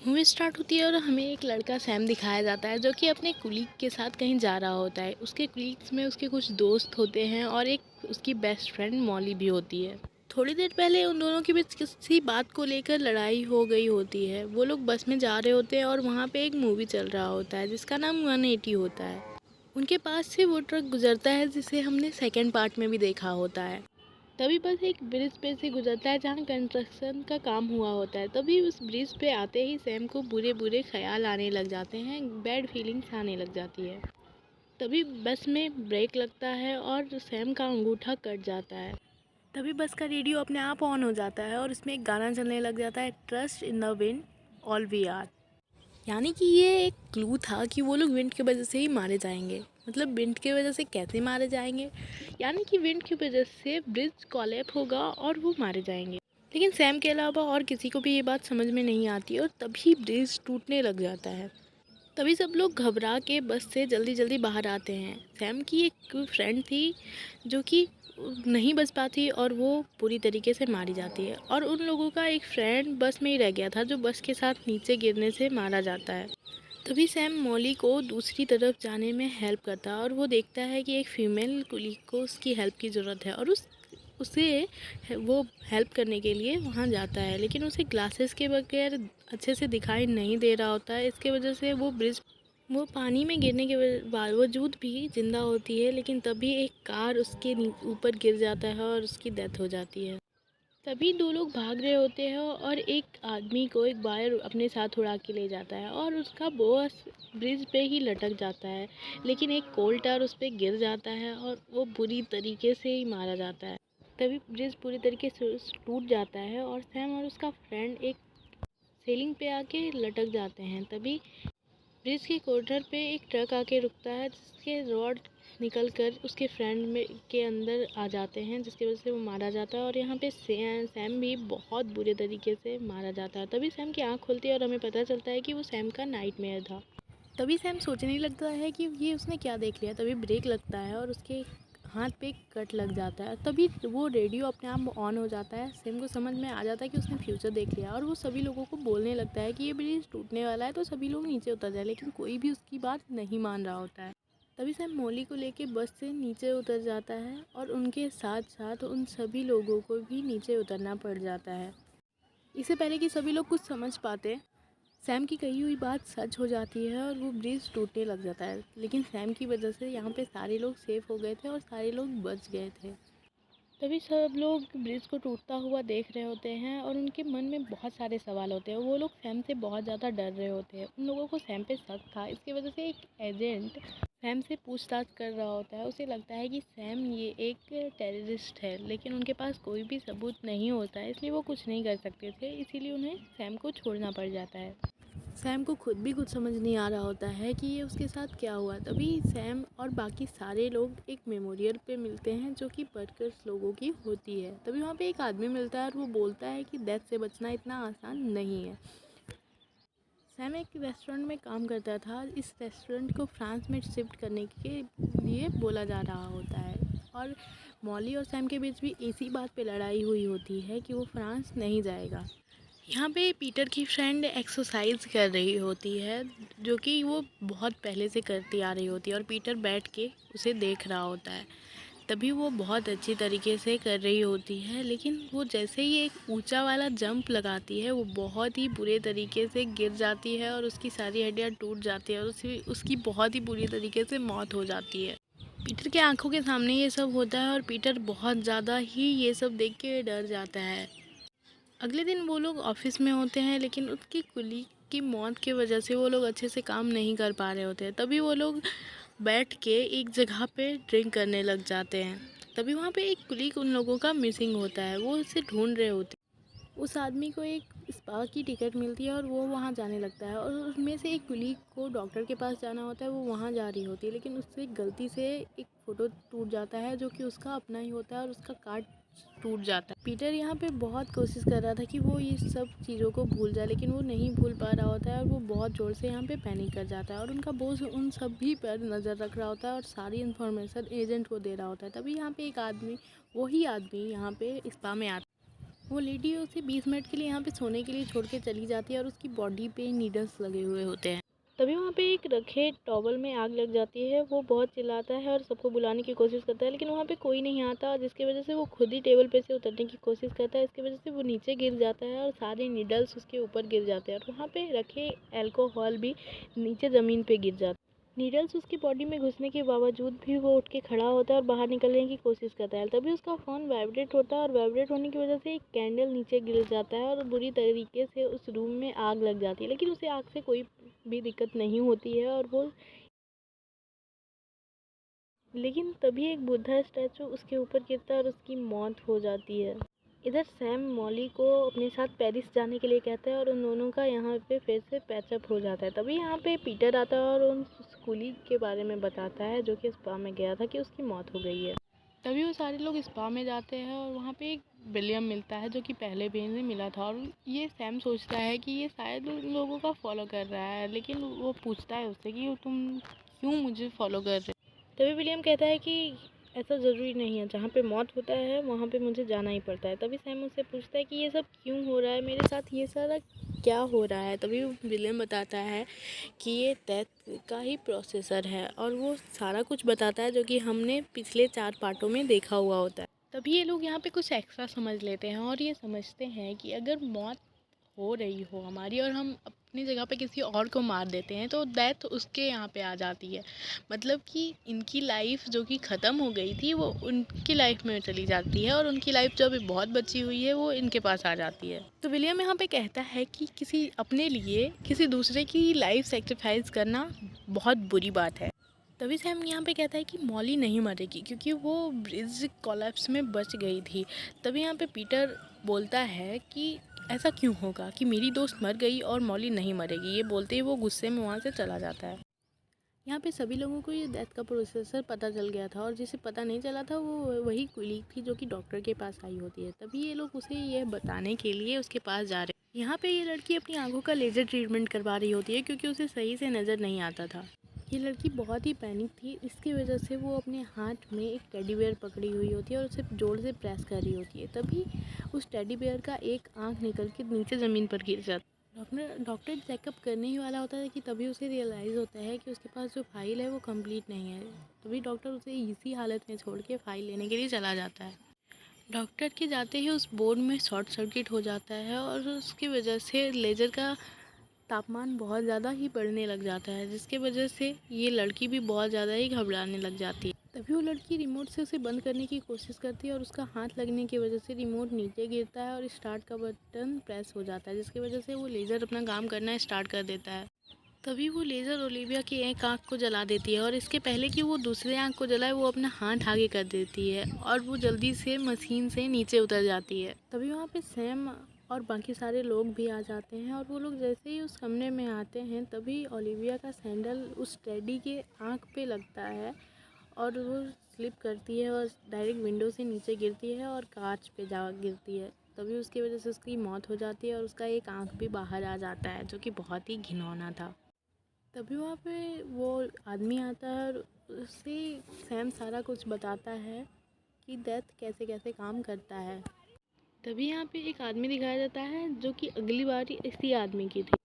Movie start होती है और हमें एक लड़का सैम दिखाया जाता है जो कि अपने कुलीग के साथ कहीं जा रहा होता है। उसके कुलीग्स में उसके कुछ दोस्त होते हैं और एक उसकी बेस्ट फ्रेंड मॉली भी होती है। थोड़ी देर पहले उन दोनों के बीच किसी बात को लेकर लड़ाई हो गई होती है। वो लोग बस में जा रहे होते हैं और वहाँ पे एक मूवी चल रहा होता है जिसका नाम 180 होता है। उनके पास से वो ट्रक गुजरता है जिसे हमने सेकेंड पार्ट में भी देखा होता है। तभी बस एक ब्रिज पे से गुजरता है जहाँ कंस्ट्रक्शन का काम हुआ होता है। तभी उस ब्रिज पे आते ही सैम को बुरे बुरे ख्याल आने लग जाते हैं, बैड फीलिंग्स आने लग जाती है। तभी बस में ब्रेक लगता है और सैम का अंगूठा कट जाता है। तभी बस का रेडियो अपने आप ऑन हो जाता है और उसमें एक गाना चलने लग जाता है, trust in the wind all we are. यानी कि ये एक क्लू था कि वो लोग विंड की वजह से ही मारे जाएंगे। मतलब विंड की वजह से कैसे मारे जाएंगे, यानी कि विंड की वजह से ब्रिज कोलैप्स होगा और वो मारे जाएंगे। लेकिन सैम के अलावा और किसी को भी ये बात समझ में नहीं आती और तभी ब्रिज टूटने लग जाता है। तभी सब लोग घबरा के बस से जल्दी जल्दी बाहर आते हैं। सैम की एक फ्रेंड थी जो कि नहीं बच पाती और वो पूरी तरीके से मारी जाती है, और उन लोगों का एक फ्रेंड बस में ही रह गया था जो बस के साथ नीचे गिरने से मारा जाता है। तभी सैम मॉली को दूसरी तरफ जाने में हेल्प करता है और वो देखता है कि एक फीमेल कुलीग को उसकी हेल्प की ज़रूरत है और उसे वो हेल्प करने के लिए वहाँ जाता है। लेकिन उसे ग्लासेस के बगैर अच्छे से दिखाई नहीं दे रहा होता है। इसके वजह से वो पानी में गिरने के बावजूद भी ज़िंदा होती है, लेकिन तभी एक कार उसके ऊपर गिर जाता है और उसकी डेथ हो जाती है। तभी दो लोग भाग रहे होते हैं और एक आदमी को एक वायर अपने साथ उड़ा के ले जाता है और उसका बॉस ब्रिज पे ही लटक जाता है। लेकिन एक कोल्टर उस पर गिर जाता है और वो बुरी तरीके से ही मारा जाता है। तभी ब्रिज पूरी तरीके से टूट जाता है और सैम और उसका फ्रेंड एक सेलिंग पे आके लटक जाते हैं। तभी ब्रिज के कॉर्नर पे एक ट्रक आके रुकता है जिसके रॉड निकल कर उसके फ्रेंड में के अंदर आ जाते हैं, जिसकी वजह से वो मारा जाता है। और यहाँ पे सैम भी बहुत बुरे तरीके से मारा जाता है। तभी सैम की आँख खुलती है और हमें पता चलता है कि वो सैम का नाइटमेयर था। तभी सैम सोचने लगता है कि ये उसने क्या देख लिया। तभी ब्रेक लगता है और उसके हाथ पे कट लग जाता है। तभी वो रेडियो अपने आप ऑन हो जाता है। सैम को समझ में आ जाता है कि उसने फ्यूचर देख लिया और वो सभी लोगों को बोलने लगता है कि ये ब्रिज टूटने वाला है तो सभी लोग नीचे उतर जाए, लेकिन कोई भी उसकी बात नहीं मान रहा होता है। तभी सैम मॉली को लेके बस से नीचे उतर जाता है और उनके साथ साथ उन सभी लोगों को भी नीचे उतरना पड़ जाता है। इससे पहले कि सभी लोग कुछ समझ पाते, सैम की कही हुई बात सच हो जाती है और वो ब्रिज टूटने लग जाता है। लेकिन सैम की वजह से यहाँ पे सारे लोग सेफ हो गए थे और सारे लोग बच गए थे। तभी सब लोग ब्रिज को टूटता हुआ देख रहे होते हैं और उनके मन में बहुत सारे सवाल होते हैं। वो लोग सैम से बहुत ज़्यादा डर रहे होते हैं। उन लोगों को सैम पे शक था, इसकी वजह से एक एजेंट सैम से पूछताछ कर रहा होता है। उसे लगता है कि सैम ये एक टेररिस्ट है, लेकिन उनके पास कोई भी सबूत नहीं होता है, इसलिए वो कुछ नहीं कर सकते थे। इसीलिए उन्हें सैम को छोड़ना पड़ जाता है। सैम को खुद भी कुछ समझ नहीं आ रहा होता है कि ये उसके साथ क्या हुआ। तभी सैम और बाकी सारे लोग एक मेमोरियल पे मिलते हैं जो कि वर्कर्स लोगों की होती है। तभी वहाँ पे एक आदमी मिलता है और वो बोलता है कि डेथ से बचना इतना आसान नहीं है। सैम एक रेस्टोरेंट में काम करता था। इस रेस्टोरेंट को फ्रांस में शिफ्ट करने के लिए बोला जा रहा होता है और मॉली और सैम के बीच भी इसी बात पे लड़ाई हुई होती है कि वो फ्रांस नहीं जाएगा। यहाँ पे पीटर की फ्रेंड एक्सरसाइज कर रही होती है जो कि वो बहुत पहले से करती आ रही होती है और पीटर बैठ के उसे देख रहा होता है। तभी वो बहुत अच्छी तरीके से कर रही होती है, लेकिन वो जैसे ही एक ऊंचा वाला जंप लगाती है वो बहुत ही बुरे तरीके से गिर जाती है और उसकी सारी हड्डियाँ टूट जाती है और उसकी बहुत ही बुरी तरीके से मौत हो जाती है। पीटर के आंखों के सामने ये सब होता है और पीटर बहुत ज़्यादा ही ये सब देख के डर जाता है। अगले दिन वो लोग ऑफिस में होते हैं, लेकिन उसकी कुलीग की मौत की वजह से वो लोग अच्छे से काम नहीं कर पा रहे होते हैं। तभी वो लोग बैठ के एक जगह पे ड्रिंक करने लग जाते हैं। तभी वहाँ पे एक कुलीग उन लोगों का मिसिंग होता है, वो उसे ढूंढ रहे होते हैं। उस आदमी को एक स्पा की टिकट मिलती है और वो वहाँ जाने लगता है और उसमें से एक कुलीग को डॉक्टर के पास जाना होता है, वो वहाँ जा रही होती है। लेकिन उससे गलती से एक फ़ोटो टूट जाता है जो कि उसका अपना ही होता है और उसका कार्ड टूट जाता है। पीटर यहाँ पे बहुत कोशिश कर रहा था कि वो ये सब चीज़ों को भूल जाए, लेकिन वो नहीं भूल पा रहा होता है और वो बहुत ज़ोर से यहाँ पे पैनिक कर जाता है और उनका बॉस उन सभी पर नज़र रख रहा होता है और सारी इन्फॉर्मेशन एजेंट को दे रहा होता है। तभी यहाँ पे एक आदमी, वही आदमी यहाँ पे स्पा में आता है। वो लेडी उसे 20 मिनट के लिए यहाँ पे सोने के लिए छोड़ के चली जाती है और उसकी बॉडी पे नीडल्स लगे हुए होते हैं। तभी वहाँ पे एक रखे टॉवल में आग लग जाती है। वो बहुत चिल्लाता है और सबको बुलाने की कोशिश करता है, लेकिन वहाँ पे कोई नहीं आता, जिसकी वजह से वो खुद ही टेबल पे से उतरने की कोशिश करता है। इसकी वजह से वो नीचे गिर जाता है और सारे नीडल्स उसके ऊपर गिर जाते हैं और वहाँ पे रखे अल्कोहल भी नीचे ज़मीन पे गिर जाता है। नीडल्स उसकी बॉडी में घुसने के बावजूद भी वो उठ के खड़ा होता है और बाहर निकलने की कोशिश करता है। तभी उसका फ़ोन वाइब्रेट होता है और वाइब्रेट होने की वजह से एक कैंडल नीचे गिर जाता है और बुरी तरीके से उस रूम में आग लग जाती है, लेकिन उसे आग से कोई भी दिक्कत नहीं होती है और वो लेकिन तभी एक बुद्धा स्टैचू उसके ऊपर गिरता है और उसकी मौत हो जाती है। इधर सैम मॉली को अपने साथ पेरिस जाने के लिए कहता है और उन दोनों का यहाँ पे फिर से पैचअप हो जाता है। तभी यहाँ पे पीटर आता है और उन कुलीग के बारे में बताता है जो कि स्पा में गया था कि उसकी मौत हो गई है। तभी वो सारे लोग स्पा में जाते हैं और वहाँ पे एक विलियम मिलता है जो कि पहले भी इन्हें मिला था और ये सैम सोचता है कि ये शायद उन लोगों का फॉलो कर रहा है, लेकिन वो पूछता है उससे कि तुम क्यों मुझे फॉलो कर रहे हो। तभी विलियम कहता है कि ऐसा ज़रूरी नहीं है, जहाँ पे मौत होता है वहाँ पे मुझे जाना ही पड़ता है। तभी सैम उससे पूछता है कि ये सब क्यों हो रहा है मेरे साथ, ये सारा क्या हो रहा है। तभी विलियम बताता है कि ये डेथ का ही प्रोसेसर है और वो सारा कुछ बताता है जो कि हमने पिछले 4 पार्टों में देखा हुआ होता है। तभी ये लोग यहाँ पे कुछ एक्स्ट्रा समझ लेते हैं और ये समझते हैं कि अगर मौत हो रही हो हमारी और हम अपनी जगह पे किसी और को मार देते हैं तो डेथ उसके यहाँ पे आ जाती है। मतलब कि इनकी लाइफ जो कि ख़त्म हो गई थी वो उनकी लाइफ में चली जाती है और उनकी लाइफ जो अभी बहुत बची हुई है वो इनके पास आ जाती है। तो विलियम यहाँ पे कहता है कि किसी अपने लिए किसी दूसरे की लाइफ सेक्रीफाइस करना बहुत बुरी बात है। तभी सैम यहाँ पे कहता है कि मॉली नहीं मरेगी क्योंकि वो ब्रिज कोलैप्स में बच गई थी। तभी यहाँ पे पीटर बोलता है कि ऐसा क्यों होगा कि मेरी दोस्त मर गई और मॉली नहीं मरेगी। ये बोलते ही वो गुस्से में वहाँ से चला जाता है। यहाँ पे सभी लोगों को ये डेथ का प्रोसेसर पता चल गया था और जिसे पता नहीं चला था वो वही कुलीग थी जो कि डॉक्टर के पास आई होती है। तभी ये लोग उसे यह बताने के लिए उसके पास जा रहे हैं। यहाँ पे ये लड़की अपनी आंखों का लेज़र ट्रीटमेंट करवा रही होती है क्योंकि उसे सही से नज़र नहीं आता था। ये लड़की बहुत ही पैनिक थी, इसकी वजह से वो अपने हाथ में एक टेडी बेयर पकड़ी हुई होती है और उसे जोर से प्रेस कर रही होती है। तभी उस टेडी बेयर का एक आंख निकल के नीचे ज़मीन पर गिर जाता है। डॉक्टर चेकअप करने ही वाला होता है कि तभी उसे रियलाइज़ होता है कि उसके पास जो फाइल है वो कंप्लीट नहीं है। तभी डॉक्टर उसे इसी हालत में छोड़ के फाइल लेने के लिए चला जाता है। डॉक्टर के जाते ही उस बोर्ड में शॉर्ट सर्किट हो जाता है और उसकी वजह से लेज़र का तापमान बहुत ज़्यादा ही बढ़ने लग जाता है, जिसके वजह से ये लड़की भी बहुत ज़्यादा ही घबराने लग जाती है। तभी वो लड़की रिमोट से उसे बंद करने की कोशिश करती है और उसका हाथ लगने की वजह से रिमोट नीचे गिरता है और स्टार्ट का बटन प्रेस हो जाता है, जिसकी वजह से वो लेज़र अपना काम करना स्टार्ट कर देता है। तभी वो लेज़र ओलिविया की एक आँख को जला देती है और इसके पहले कि वो दूसरे आँख को जलाए वो अपना हाथ आगे कर देती है और वो जल्दी से मशीन से नीचे उतर जाती है। तभी वहाँ पे सैम और बाकी सारे लोग भी आ जाते हैं और वो लोग जैसे ही उस कमरे में आते हैं तभी ओलिविया का सैंडल उस टेडी के आँख पे लगता है और वो स्लिप करती है और डायरेक्ट विंडो से नीचे गिरती है और कांच पे जा गिरती है। तभी उसकी वजह से उसकी मौत हो जाती है और उसका एक आँख भी बाहर आ जाता है जो कि बहुत ही घिनौना था। तभी वहाँ पे वो आदमी आता है और उससे सैम सारा कुछ बताता है कि डेथ कैसे कैसे काम करता है। तभी यहाँ पे एक आदमी दिखाया जाता है जो कि अगली बार इसी आदमी की थी।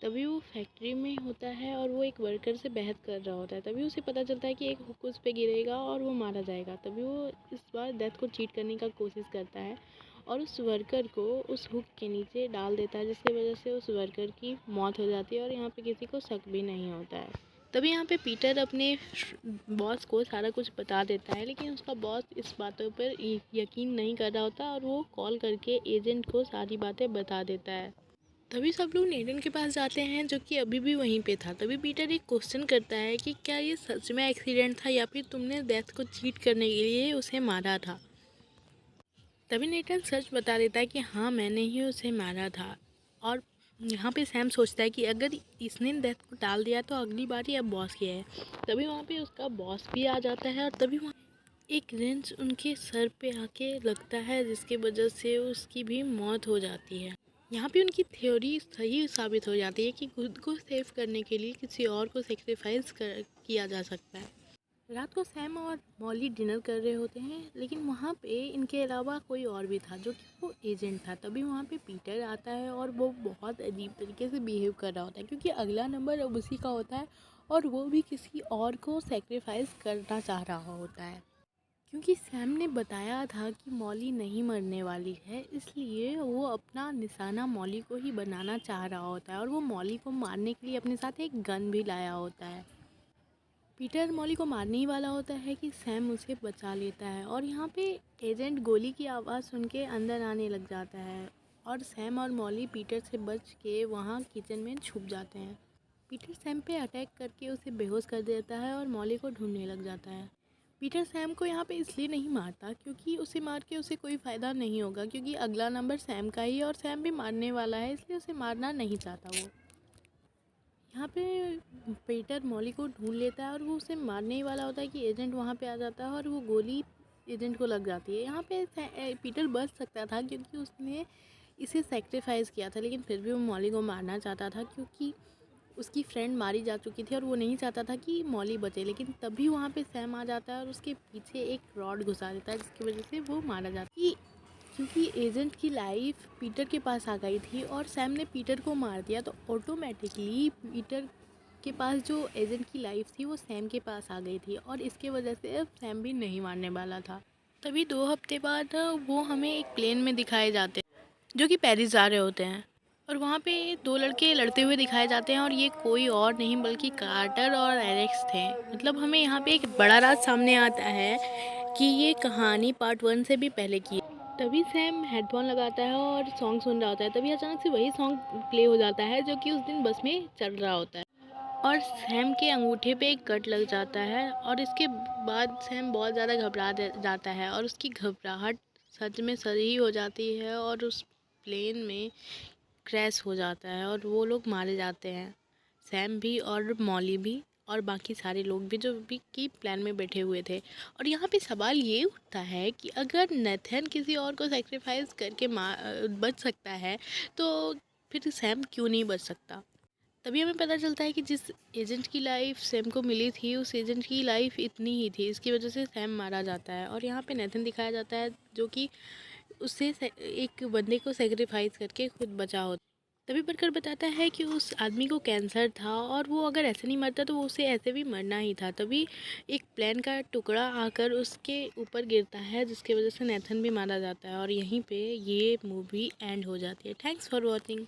तभी वो फैक्ट्री में होता है और वो एक वर्कर से बहस कर रहा होता है। तभी उसे पता चलता है कि एक हुक उस पे गिरेगा और वो मारा जाएगा। तभी वो इस बार डेथ को चीट करने का कोशिश करता है और उस वर्कर को उस हुक के नीचे डाल देता है, जिसकी वजह से उस वर्कर की मौत हो जाती है और यहाँ पे किसी को शक भी नहीं होता है। तभी यहाँ पे पीटर अपने बॉस को सारा कुछ बता देता है, लेकिन उसका बॉस इस बातों पर यकीन नहीं कर रहा होता और वो कॉल करके एजेंट को सारी बातें बता देता है। तभी सब लोग नेडन के पास जाते हैं जो कि अभी भी वहीं पे था। तभी पीटर एक क्वेश्चन करता है कि क्या ये सच में एक्सीडेंट था या फिर तुमने डेथ को चीट करने के लिए उसे मारा था। तभी नेटन सच बता देता है कि हाँ मैंने ही उसे मारा था। और यहाँ पे सैम सोचता है कि अगर इसने डेथ को टाल दिया तो अगली बारी अब बॉस की है। तभी वहाँ पे उसका बॉस भी आ जाता है और तभी वहाँ एक रेंच उनके सर पे आके लगता है, जिसके वजह से उसकी भी मौत हो जाती है। यहाँ पे उनकी थ्योरी सही साबित हो जाती है कि खुद को सेव करने के लिए किसी और को सेक्रीफाइस किया जा सकता है। रात को सैम और मॉली डिनर कर रहे होते हैं, लेकिन वहाँ पे इनके अलावा कोई और भी था जो कि वो एजेंट था। तभी वहाँ पे पीटर आता है और वो बहुत अजीब तरीके से बिहेव कर रहा होता है, क्योंकि अगला नंबर अब उसी का होता है और वो भी किसी और को सेक्रीफाइस करना चाह रहा होता है। क्योंकि सैम ने बताया था कि मॉली नहीं मरने वाली है, इसलिए वो अपना निशाना मॉली को ही बनाना चाह रहा होता है और वो मॉली को मारने के लिए अपने साथ एक गन भी लाया होता है। पीटर मॉली को मारने ही वाला होता है कि सैम उसे बचा लेता है और यहाँ पे एजेंट गोली की आवाज़ सुन के अंदर आने लग जाता है और सैम और मॉली पीटर से बच के वहाँ किचन में छुप जाते हैं। पीटर सैम पे अटैक करके उसे बेहोश कर देता है और मॉली को ढूंढने लग जाता है। पीटर सैम को यहाँ पे इसलिए नहीं मारता क्योंकि उसे मार के उसे कोई फ़ायदा नहीं होगा, क्योंकि अगला नंबर सैम का ही है और सैम भी मारने वाला है, इसलिए उसे मारना नहीं चाहता वो। यहाँ पे पीटर मॉली को ढूंढ लेता है और वो उसे मारने ही वाला होता है कि एजेंट वहाँ पे आ जाता है और वो गोली एजेंट को लग जाती है। यहाँ पे पीटर बच सकता था क्योंकि उसने इसे सेक्रीफाइस किया था, लेकिन फिर भी वो मॉली को मारना चाहता था क्योंकि उसकी फ्रेंड मारी जा चुकी थी और वो नहीं चाहता था कि मॉली बचे। लेकिन तभी वहाँ पे सैम आ जाता है और उसके पीछे एक रॉड घुसा देता है, जिसकी वजह से वो मारा जाता है। क्योंकि एजेंट की लाइफ पीटर के पास आ गई थी और सैम ने पीटर को मार दिया, तो ऑटोमेटिकली पीटर के पास जो एजेंट की लाइफ थी वो सैम के पास आ गई थी और इसके वजह से अब सैम भी नहीं मारने वाला था। तभी 2 हफ्ते बाद वो हमें एक प्लेन में दिखाए जाते हैं जो कि पेरिस जा रहे होते हैं और वहाँ पे 2 लड़के लड़ते हुए दिखाए जाते हैं और ये कोई और नहीं बल्कि कार्टर और एलेक्स थे। मतलब हमें यहाँ पे एक बड़ा राज सामने आता है कि ये कहानी पार्ट 1 से भी पहले की है। तभी सैम हेडफोन लगाता है और सॉन्ग सुन रहा होता है, तभी अचानक से वही सॉन्ग प्ले हो जाता है जो कि उस दिन बस में चल रहा होता है और सैम के अंगूठे पे एक कट लग जाता है और इसके बाद सैम बहुत ज़्यादा घबरा जाता है और उसकी घबराहट सच में सही हो जाती है और उस प्लेन में क्रैश हो जाता है और वो लोग मारे जाते हैं, सैम भी और मॉली भी और बाकी सारे लोग भी जो भी की प्लान में बैठे हुए थे। और यहाँ पे सवाल ये उठता है कि अगर नेथन किसी और को सेक्रीफाइस करके बच सकता है तो फिर सैम क्यों नहीं बच सकता। तभी हमें पता चलता है कि जिस एजेंट की लाइफ सैम को मिली थी उस एजेंट की लाइफ इतनी ही थी, इसकी वजह से सैम मारा जाता है। और यहाँ पे नेथन दिखाया जाता है जो कि उससे एक बंदे को सेक्रीफाइस करके खुद बचा होता। तभी पढ़कर बताता है कि उस आदमी को कैंसर था और वो अगर ऐसे नहीं मरता तो उसे ऐसे भी मरना ही था। तभी एक प्लेन का टुकड़ा आकर उसके ऊपर गिरता है जिसकी वजह से नेथन भी मारा जाता है और यहीं पे ये मूवी एंड हो जाती है। Thanks for watching.